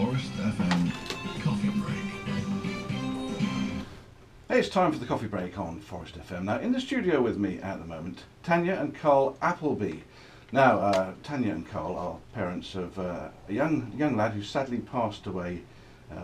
Forest FM Coffee Break. Hey, it's time for the coffee break on Forest FM. Now, in the studio with me at the moment, Tanya and Carl Appleby. Now, Tanya and Carl are parents of a young lad who sadly passed away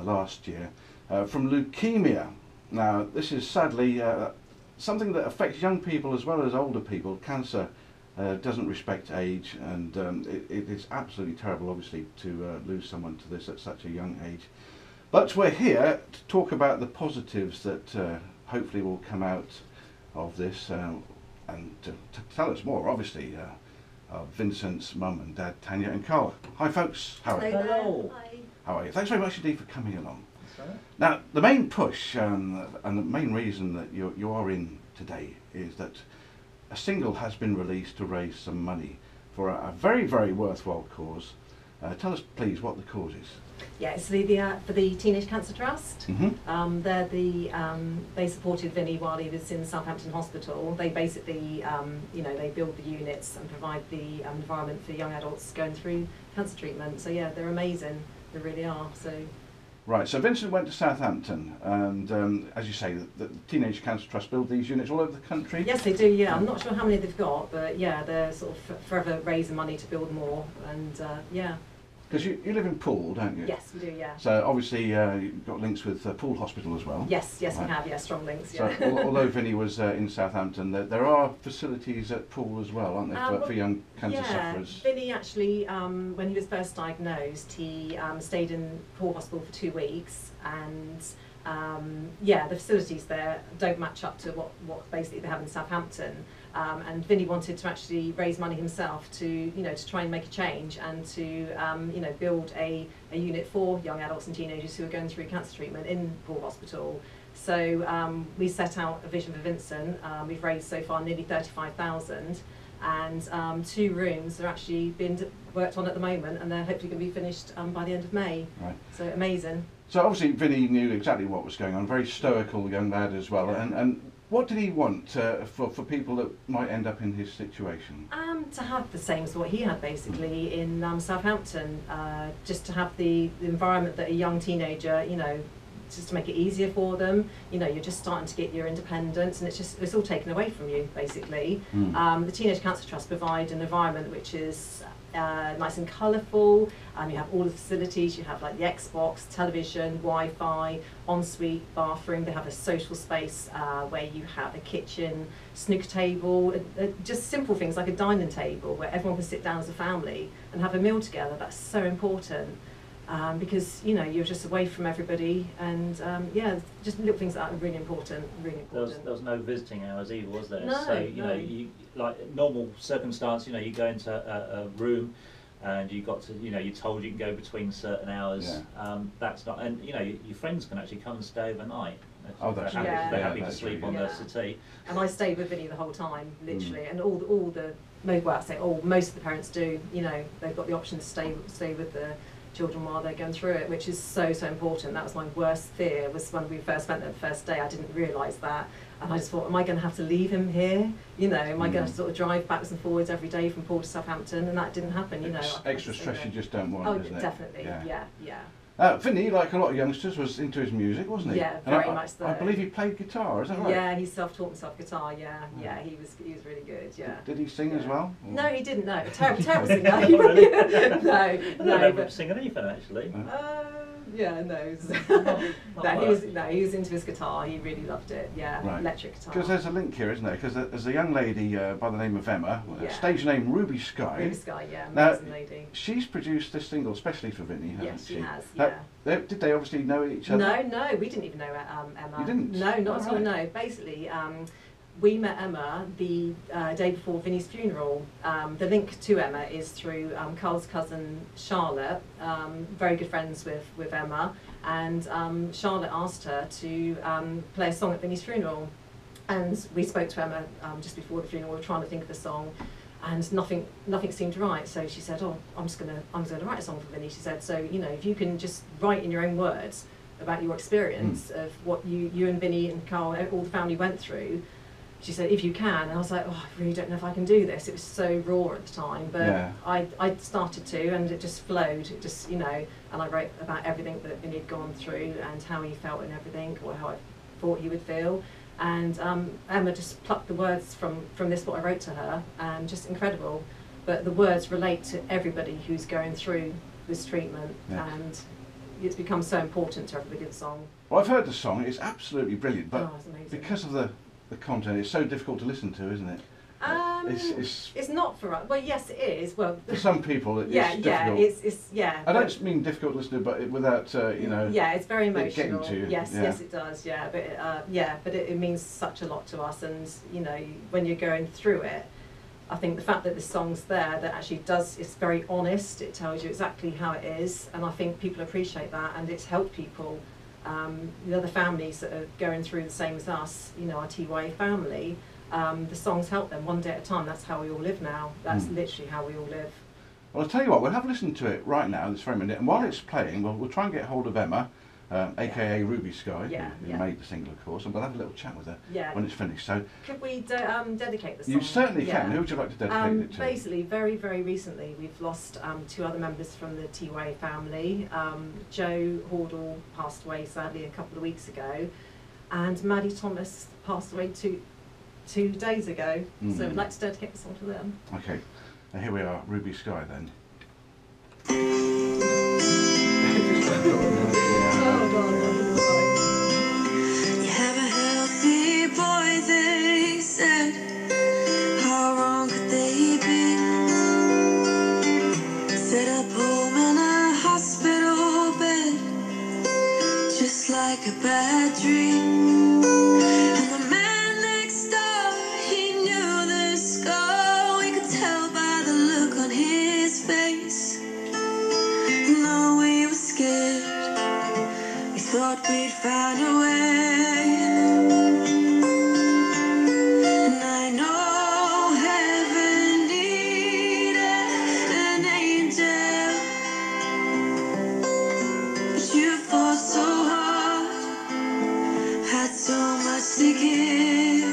last year from leukemia. Now, this is sadly something that affects young people as well as older people. Cancer doesn't respect age, and it is absolutely terrible, obviously, to lose someone to this at such a young age. But we're here to talk about the positives that hopefully will come out of this, and to tell us more, obviously, Vincent's mum and dad, Tanya and Carl. Hi folks, how are you? Hello. Hi. How are you? Thanks very much indeed for coming along. Sorry? Now, the main push and the main reason that you are in today is that a single has been released to raise some money for a very, very worthwhile cause. Tell us, please, what the cause is. Yeah, it's for the Teenage Cancer Trust. Mm-hmm. They supported Vinny while he was in Southampton Hospital. They basically, they build the units and provide the environment for young adults going through cancer treatment. So yeah, they're amazing. They really are. So. Right, so Vincent went to Southampton, and as you say, the Teenage Cancer Trust build these units all over the country? Yes, they do, yeah. I'm not sure how many they've got, but yeah, they're sort of forever raising money to build more, and yeah. Because you live in Poole, don't you? Yes, we do, yeah. So obviously you've got links with Poole Hospital as well? Yes, right. we have, yeah, strong links, yeah. So although Vinny was in Southampton, there are facilities at Poole as well, aren't there, for young cancer sufferers? Vinny actually, when he was first diagnosed, he stayed in Poole Hospital for 2 weeks, and the facilities there don't match up to what basically they have in Southampton. And Vinny wanted to actually raise money himself to try and make a change and to build a unit for young adults and teenagers who are going through cancer treatment in Poole Hospital. So we set out A Vision for Vincent. We've raised so far nearly 35,000, and 2 rooms are actually being worked on at the moment, and they're hopefully going to be finished by the end of May. Right. So amazing. So obviously Vinny knew exactly what was going on, very stoical young lad as well, and what did he want for people that might end up in his situation? To have the same as what he had basically in Southampton, just to have the environment that a young teenager, just to make it easier for them. You're just starting to get your independence, and it's all taken away from you basically. The Teenage Cancer Trust provide an environment which is nice and colourful. You have all the facilities. You have like the Xbox, television, Wi-Fi, ensuite bathroom. They have a social space where you have a kitchen, snooker table, just simple things like a dining table where everyone can sit down as a family and have a meal together. That's so important. Because you're just away from everybody, and just little things that are really important. Really important. There was no visiting hours either, was there? No, so you like normal circumstance. You go into a room, and you got to you're told you can go between certain hours. Yeah. That's not, and your friends can actually come and stay overnight. Oh, that's they're true. happy, they're Yeah, happy to that's sleep true, on yeah. the settee. And I stayed with Vinny the whole time, literally, and all the most of the parents do. They've got the option to stay with the children while they're going through it, which is so important. That was my worst fear, was when we first went there the first day. I didn't realise that, and I just thought, am I going to have to leave him here? Am I going to sort of drive backwards and forwards every day from Poole to Southampton? And that didn't happen. Extra stress you just don't want, oh, isn't it? definitely, yeah. Vinny, like a lot of youngsters, was into his music, wasn't he? Yeah, And very much so. I believe he played guitar, is that right? Yeah, he self-taught himself guitar. Yeah, he was really good. Yeah. Did he sing as well? Or? No, he didn't. No, terrible singer. Oh, really? no, I don't no. remember singing anything actually. Yeah, no. He was into his guitar. He really loved it. Yeah, right. Electric guitar. Because there's a link here, isn't there? Because there's a young lady by the name of Emma, stage name Ruby Sky. Ruby Sky, yeah, now, amazing lady. She's produced this single especially for Vinny, hasn't Yes, she? she has. Now, Yeah. did they obviously know each other? No, we didn't even know Emma. You didn't? No, not at all. Right. No, basically. We met Emma the day before Vinny's funeral. The link to Emma is through Carl's cousin Charlotte, very good friends with Emma, and Charlotte asked her to play a song at Vinny's funeral. And we spoke to Emma just before the funeral. We were trying to think of a song, and nothing seemed right. So she said, "Oh, I'm gonna write a song for Vinny." She said, "So if you can just write in your own words about your experience of what you and Vinny and Carl, all the family went through." she said, if you can, and I was like, oh, I really don't know if I can do this. It was so raw at the time, but Yeah. I started to, and it just flowed. It just, you know, and I wrote about everything that Vinny had gone through and how he felt and everything, or how I thought he would feel. And Emma just plucked the words from this, what I wrote to her, and just incredible. But the words relate to everybody who's going through this treatment, Yeah. and it's become so important to everybody, the song. Well, I've heard the song, it's absolutely brilliant, but Oh, it's amazing. because of the content, it's so difficult to listen to, isn't it? It's not for us. Well, yes, it is. Well, For some people, it's yeah, difficult. it's yeah. I don't mean difficult to listen to, but without, you know... Yeah, it's very it getting emotional. to you, Yes, yeah. yes, it does. Yeah, but it means such a lot to us, and you know, when you're going through it, I think the fact that the song's there, that actually does, it's very honest. It tells you exactly how it is, and I think people appreciate that, and it's helped people. The other families that are going through the same as us, you know, our TYA family, the songs help them one day at a time. That's how we all live now. That's literally how we all live. Well, I'll tell you what, we'll have a listen to it right now, this very minute, and while it's playing, we'll try and get hold of Emma, aka Ruby Sky, Yeah, who yeah. made the single, of course, and we'll have a little chat with her Yeah. when it's finished. So Could we dedicate the song? you certainly Yeah. can. Who would you like to dedicate it to? Basically, very, very recently, we've lost two other members from the TYA family. Joe Hordle passed away, sadly, a couple of weeks ago, and Maddie Thomas passed away two days ago. So I'd like to dedicate the song to them. Okay, now here we are, Ruby Sky then. You have a healthy boy, they said. How wrong could they be? Set up home in a hospital bed, just like a bad dream. And the man next door, he knew the score. We could tell by the look on his face. And though we were scared, we thought we'd find a way. And I know heaven needed an angel, but you fought so hard, had so much to give.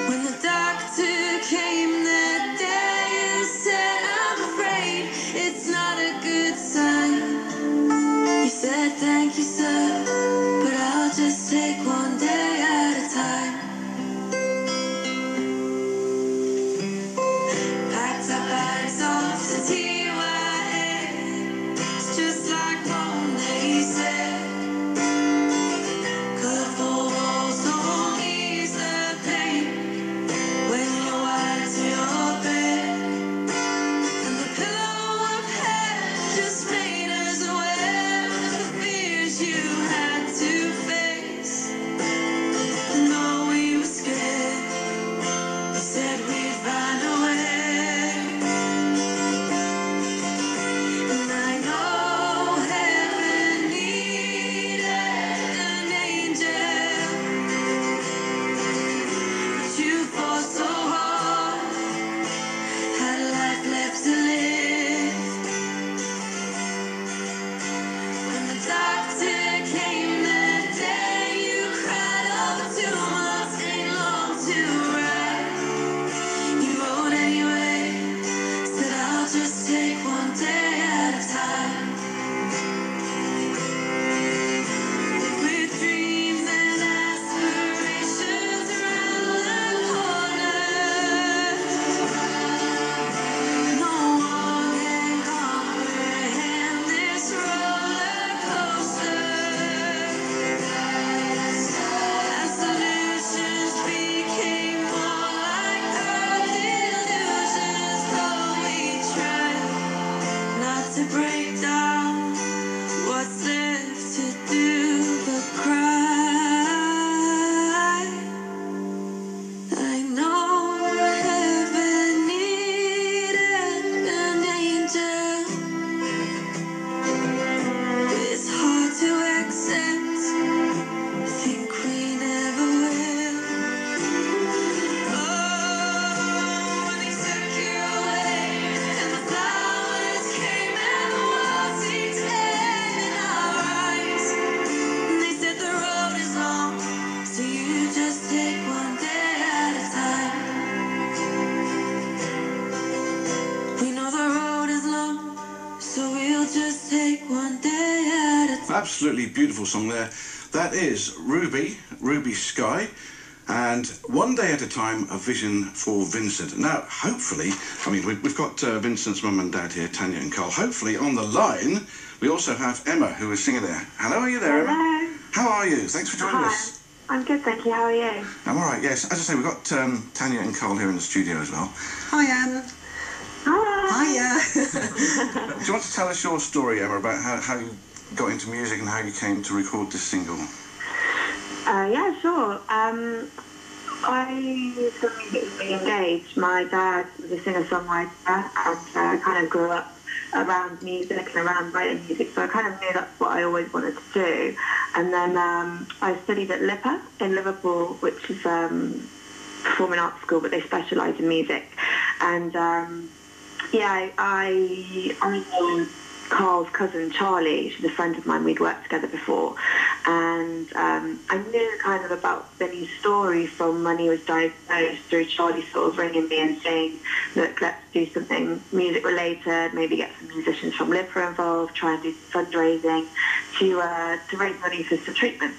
When the doctor came that day and said, I'm afraid it's not a good sign, he said, thank you, sir. just take one day at a time. Absolutely beautiful song there. That is Ruby Sky, and One Day at a Time, A Vision for Vincent. Now, hopefully, I mean, we've got Vincent's mum and dad here, Tanya and Carl. Hopefully, on the line, we also have Emma, who is singing there. Hello, are you there, Emma? Hello. How are you? Thanks for joining us. I'm good, thank you. How are you? I'm all right, yes. As I say, we've got Tanya and Carl here in the studio as well. Hi, Anne. Hi. Hiya. Do you want to tell us your story, Emma, about how you got into music and how you came to record this single? Yeah, sure. I suddenly engaged. My dad was a singer-songwriter and kind of grew up around music and around writing music, so I kind of knew that's what I always wanted to do. And then I studied at LIPA in Liverpool, which is performing arts school, but they specialise in music. And yeah, I know Carl's cousin Charlie. She's a friend of mine. We'd worked together before, and I knew kind of about Vinny's story from when he was diagnosed through Charlie sort of ringing me and saying, look, let's do something music related, maybe get some musicians from LIPA involved, try and do some fundraising to raise money for some treatment.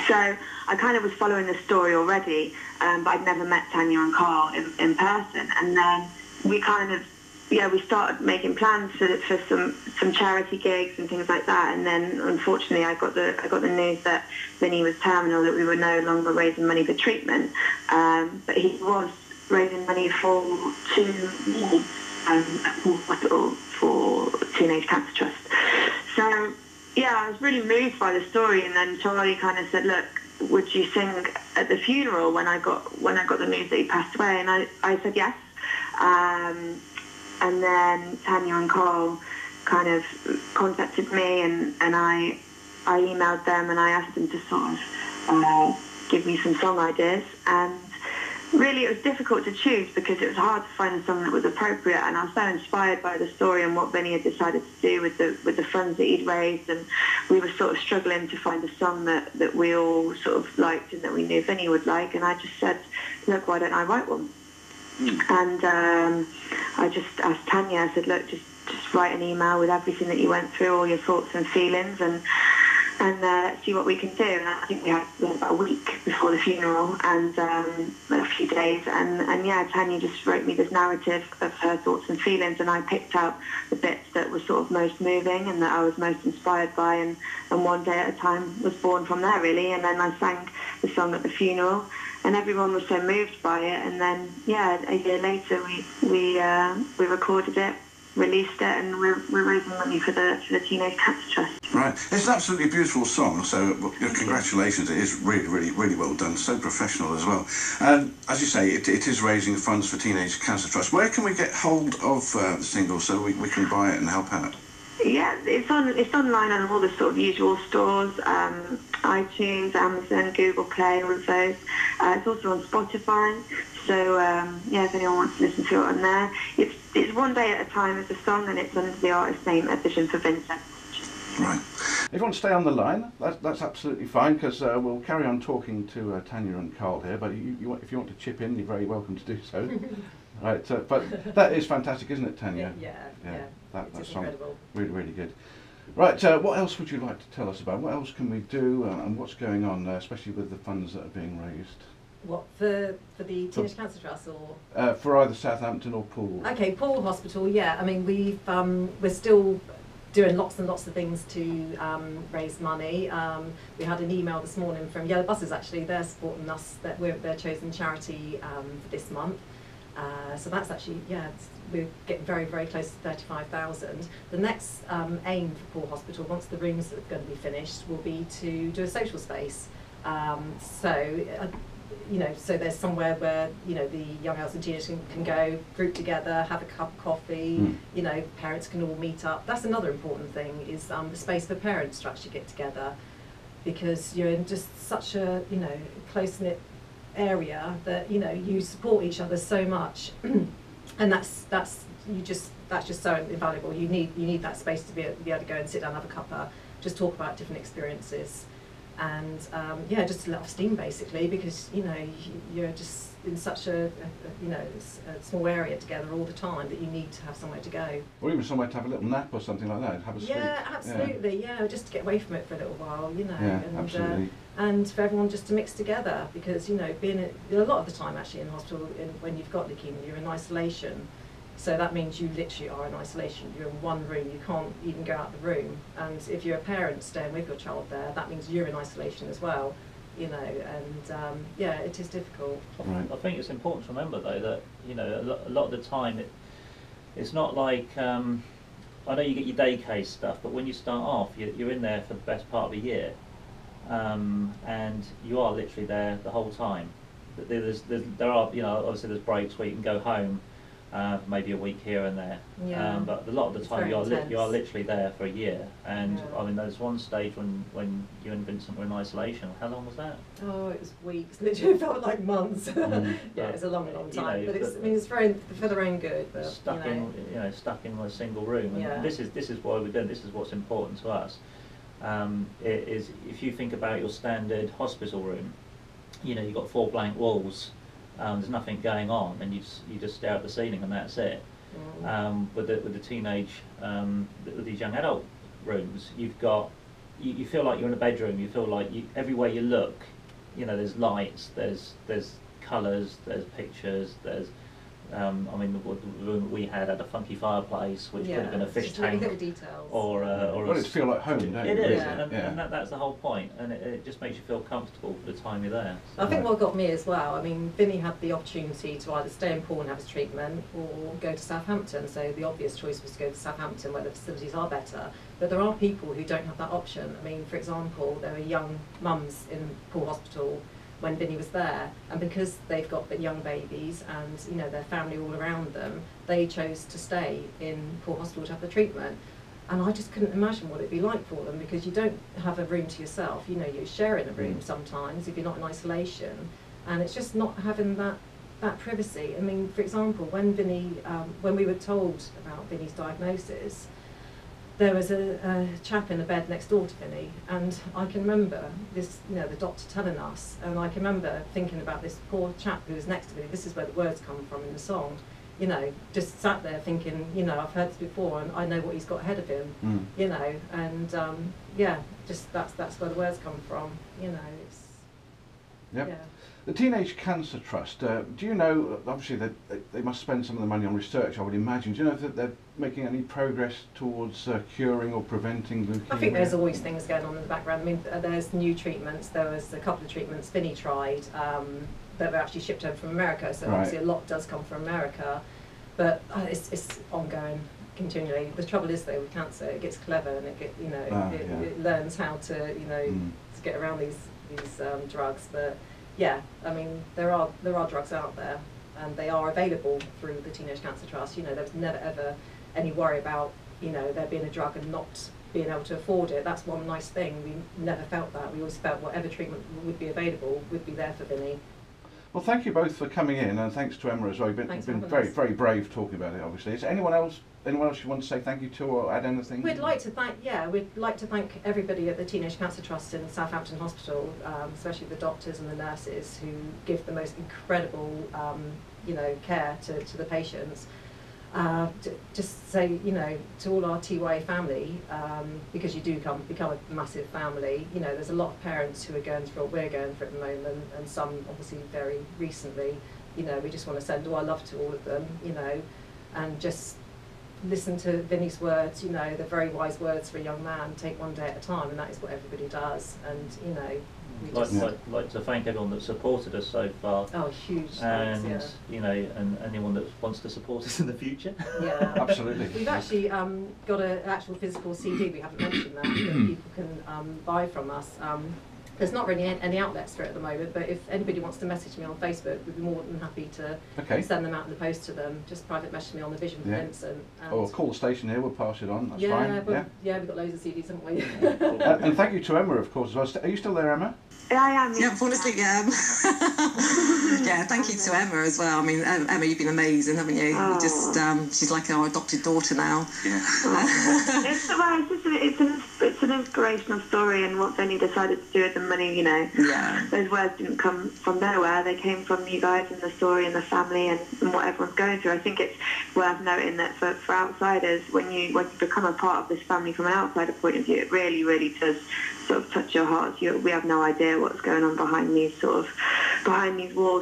So I kind of was following the story already, but I'd never met Tanya and Carl in person. And then we kind of, we started making plans for some charity gigs and things like that. And then unfortunately I got the news that Vinny was terminal, that we were no longer raising money for treatment. But he was raising money for 2 wards at Poole Hospital for Teenage Cancer Trust. So yeah, I was really moved by the story, and then Charlie kind of said, look, would you sing at the funeral when I got the news that he passed away? And I said yes. And then Tanya and Carl kind of contacted me, and I emailed them and I asked them to sort of give me some song ideas. And really it was difficult to choose because it was hard to find a song that was appropriate, and I was so inspired by the story and what Vinny had decided to do with the funds that he'd raised, and we were sort of struggling to find a song that we all sort of liked and that we knew Vinny would like. And I just said, look, why don't I write one? And I just asked Tanya, I said, look, just write an email with everything that you went through, all your thoughts and feelings, and see what we can do. And I think we had about a week before the funeral and a few days, and yeah, Tanya just wrote me this narrative of her thoughts and feelings, and I picked out the bits that were sort of most moving and that I was most inspired by, and One Day at a Time was born from there, really. And then I sang the song at the funeral, and everyone was so moved by it. And then, yeah, a year later, we recorded it, released it, and we're raising money for the Teenage Cancer Trust. Right, it's an absolutely beautiful song. So, congratulations! It is really, really, really well done. So professional as well. And as you say, it is raising funds for Teenage Cancer Trust. Where can we get hold of the single so we can buy it and help out? Yeah, it's online on all the sort of usual stores, iTunes, Amazon, Google Play, all of those. It's also on Spotify. So yeah, if anyone wants to listen to it on there, it's One Day at a Time as a song, and it's under the artist name A Vision For Vincent. Right. If you want to stay on the line, that's absolutely fine, because we'll carry on talking to Tanya and Carl here. But if you want to chip in, you're very welcome to do so. Right, but that is fantastic, isn't it, Tanya? Yeah. That song, incredible. really, really good. Right, what else would you like to tell us about? What else can we do, and what's going on, especially with the funds that are being raised? What, for the Teenage Cancer Trust, or? For either Southampton or Poole. Okay, Poole Hospital, yeah. I mean, we're still doing lots and lots of things to raise money. We had an email this morning from Yellow Buses, actually. They're supporting us, that we're their chosen charity for this month. So that's actually, we're getting very, very close to 35,000. The next aim for Poole Hospital, once the rooms are going to be finished, will be to do a social space. So there's somewhere where, the young adults and teenagers can go, group together, have a cup of coffee, parents can all meet up. That's another important thing, is the space for parents to actually get together, because you're in just such a, close-knit area that, you support each other so much. And that's just so invaluable. You need that space to be able to go and sit down, have a cuppa, just talk about different experiences. and yeah, just to let off steam basically, because you know you're just in such a you know a small area together all the time that you need to have somewhere to go. Or even somewhere to have a little nap or something like that, have a sleep. Yeah, absolutely. Yeah, just to get away from it for a little while, you know. Yeah, and, absolutely. And for everyone just to mix together, because you know, a lot of the time actually in hospital, when you've got leukemia, you're in isolation. So that means you literally are in isolation. You're in one room, you can't even go out the room. And if you're a parent staying with your child there, that means you're in isolation as well, you know, and yeah, it is difficult. Right. I think it's important to remember though that, you know, a lot of the time it's not like, I know you get your day case stuff, but when you start off, you're in there for the best part of a year, and you are literally there the whole time. There are, you know, obviously there's breaks where you can go home, maybe a week here and there, Yeah. But a lot of the It's time very you are intense. literally there for a year. And Yeah. I mean, there's one stage when you and Vincent were in isolation. How long was that? Oh, it was weeks. Literally, it felt like months. Yeah, it was a long, long You time. know, but it's, I mean, it's for their own good. But Stuck you know. stuck in a single room. And Yeah. this is why we're doing. This is what's important to us. It is, if you think about your standard hospital room, you know, you've got 4 blank walls. There's nothing going on, and you just stare at the ceiling, and that's it. With the teenage, with these young adult rooms, you've got, you feel like you're in a bedroom. You feel like everywhere you look, you know, there's lights, there's colours, there's pictures, there's, I mean, the room that we had a funky fireplace, which could have been a fish just really tank, little details. or Well, it feel like home, don't it you? is, Yeah. and that's the whole point, and it just makes you feel comfortable for the time you're there. I think what got me as well, I mean, Vinny had the opportunity to either stay in Poole and have his treatment or go to Southampton, so the obvious choice was to go to Southampton where the facilities are better. But there are people who don't have that option. I mean, for example, there are young mums in Poole Hospital when Vinny was there, and because they've got young babies and you know their family all around them, they chose to stay in Poole Hospital to have the treatment. And I just couldn't imagine what it'd be like for them, because you don't have a room to yourself. You know, you're sharing a room sometimes if you're not in isolation, and it's just not having that privacy. I mean, for example, when Vinny, when we were told about Vinny's diagnosis, there was a chap in the bed next door to Vinny, and I can remember this, you know, the doctor telling us, and I can remember thinking about this poor chap who was next to me. This is where the words come from in the song. You know, just sat there thinking, you know, I've heard this before, and I know what he's got ahead of him. You know, and yeah, just that's where the words come from. You know, it's Yep. yeah. The Teenage Cancer Trust, do you know, obviously they must spend some of the money on research, I would imagine. Do you know if they're making any progress towards curing or preventing leukemia? I think there's always things going on in the background. I mean, there's new treatments. There was a couple of treatments Vinny tried that were actually shipped over from America, so obviously a lot does come from America. But it's ongoing, continually. The trouble is though with cancer, it gets clever and it learns how to, you know, to get around these drugs. But yeah, I mean, there are drugs out there, and they are available through the Teenage Cancer Trust. You know, there's never ever any worry about, you know, there being a drug and not being able to afford it. That's one nice thing. We never felt that. We always felt whatever treatment would be available would be there for Vinny. Well, thank you both for coming in, and thanks to Emma as well. You've been very, very brave talking about it, obviously. Is there anyone else you want to say thank you to, or add anything? We'd like to thank everybody at the Teenage Cancer Trust in Southampton Hospital, especially the doctors and the nurses who give the most incredible, you know, care to the patients. Just say, you know, to all our TYA family, because you do become a massive family. You know, there's a lot of parents who are going through what we're going through at the moment, and some obviously very recently. You know, we just want to send all our love to all of them. You know, and just listen to Vinny's words. You know, they're very wise words for a young man. Take one day at a time, and that is what everybody does. And you know. Like to thank everyone that supported us so far. Oh, huge and thanks, yeah. You know, and anyone that wants to support us in the future. Yeah, absolutely. We've actually got an actual physical CD. We haven't mentioned that people can buy from us. There's not really any outlets for it at the moment, but if anybody wants to message me on Facebook, we'd be more than happy to send them out in the post to them. Just private message me on A Vision For Vincent. Or call the station here, we'll pass it on, that's fine. Yeah, we've got loads of CDs, haven't we? And thank you to Emma, of course, as well. Are you still there, Emma? Yeah, I am. Yeah, honestly, yeah. Yeah, thank you to Emma as well. I mean, Emma, you've been amazing, haven't you? Oh. You just, she's like our adopted daughter now. Yeah. It's an inspirational story, and what Benny decided to do at the money, you know. Yeah. Those words didn't come from nowhere. They came from you guys and the story and the family and what everyone's going through. I think it's worth noting that for outsiders, when you become a part of this family from an outsider point of view, it really, really does sort of touch your hearts. We have no idea what's going on behind these walls.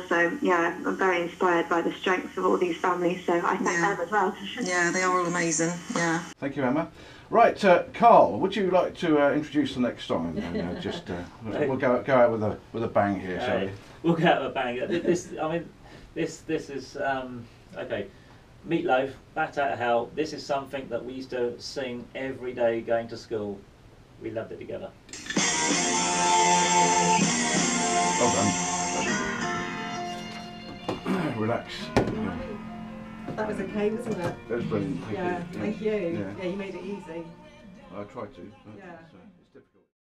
So yeah, I'm very inspired by the strength of all these families. So I thank them as well. Yeah, they are all amazing. Yeah. Thank you, Emma. Right, Carl, would you like to introduce the next song? And just we'll go out with a bang here, shall we? We'll go out with a bang. This is okay. Meatloaf, Bat Out of Hell. This is something that we used to sing every day going to school. We loved it together. Well done. Relax. That was okay, wasn't it? That was brilliant. Thank you. Yeah. Yeah, you made it easy. I tried to. Yeah.